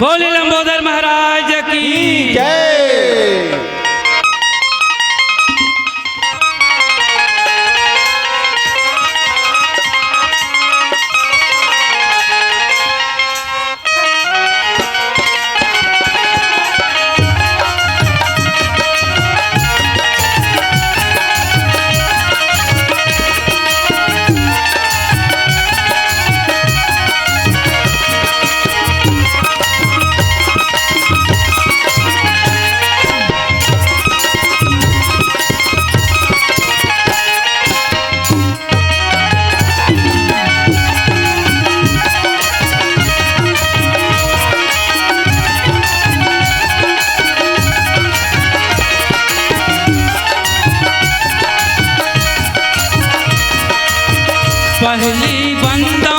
बोले लंबोदर महाराज की जय। पहली बंदा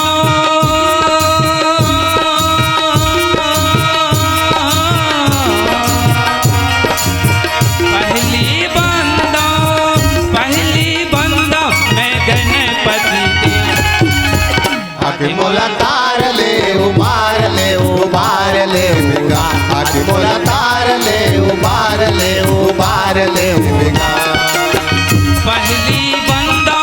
मैं गणपति आखि मोला तार ले उबार ले उबार ले उबिगा। आखि मोला तार ले उबार ले उबार ले उबिगा। पहली बंदा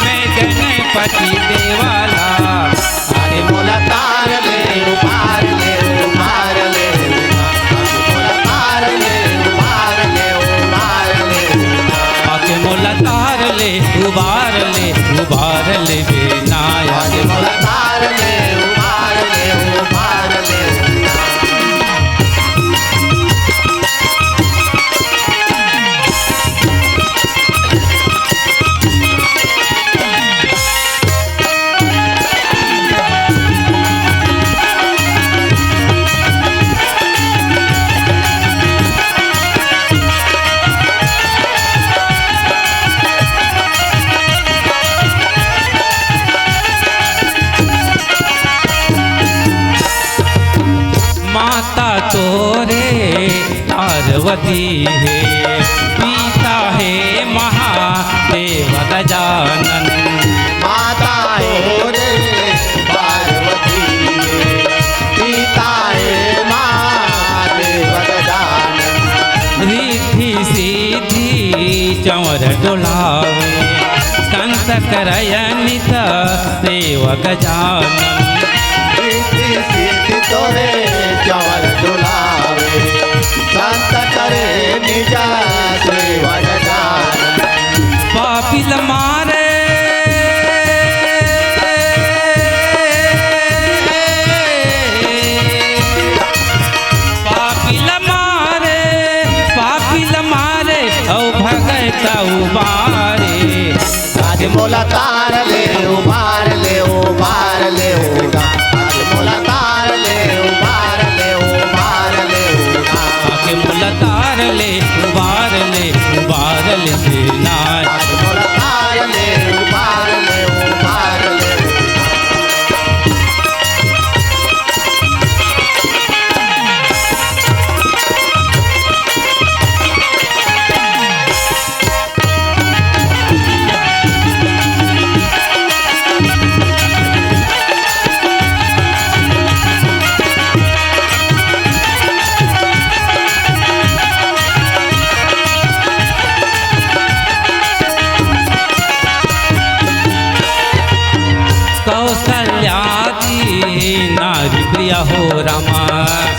मैं गणपति देवाला। आखि मोला तार ले उबार ले उबार ले उबिगा। आखि मोला तार ले उबार ले उबार ले उबिगा। आके मोला तार ले उबार ले बेनाया। आखि मोला तार ले उबार ले उबार ले उबिगा। माता तोरे पार्वती है, पिता है महादेव गजानन। माता रे पार्वती है, पिता है महादेव गजानन। रिद्धि सिद्धि चंवर डोलावे, संत करयनित देव गजानन। रिद्धि सिद्धि तोरे चंवर डोलावे, संत करे निजा देव गजानन। पापिल मारे औ भगत उबारे। आज मोला तार ले उबार ले उबार ले उबिगा। आज मोला तार ले उबार ले उबार ले उबिगा। आके मोला तार ले उबार ले बेनाया। आज मोला तार ले उबार ले उबार ले उबिगा। कौशल्या की नारी प्रिया हो रामा,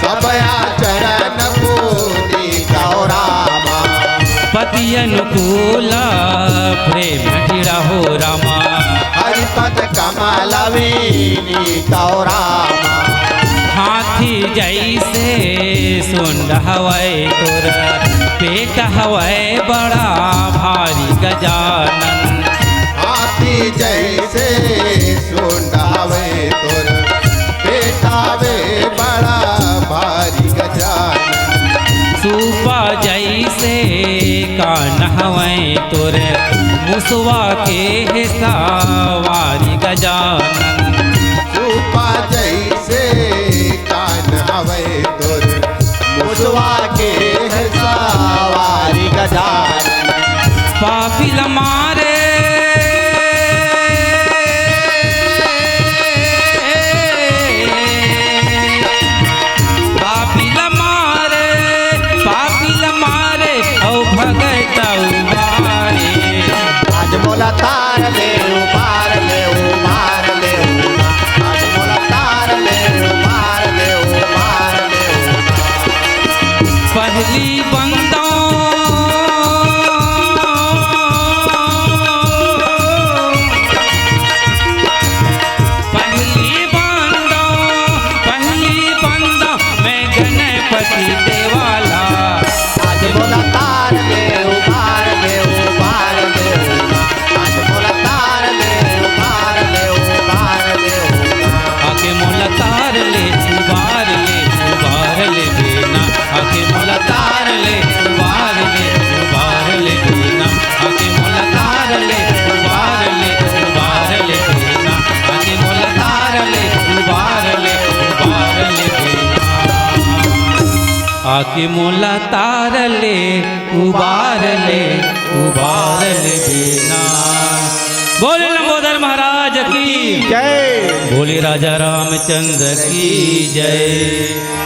सबया चरण पूजी कहो रामा। पति अनुकूल प्रेम ढीरा हो रामा। हरिपद कमल वीनी कहो रामा। हाथी जैसे सुंड हवै तोर, पेट हवै बड़ा भारी गजानन। हाथी जैसे सुंडावे तोर, बेटावे बड़ा भारी गजानन। सूपा जैसे कान हवै तोर, मुसवा के सवारी गजानन। रूपा जैसे कान हवे तोर, मुसवा के सवारी उबार ले बेना आके मोला तार ले उबार ले बेना आके मोला तार ले उबार ले बेना आके मोला तार ले उबार ले बेना आके मोला तार ले उबार ले बेना। बोले लंबोदर महाराज की जय। बोले राजा रामचंद्र की जय।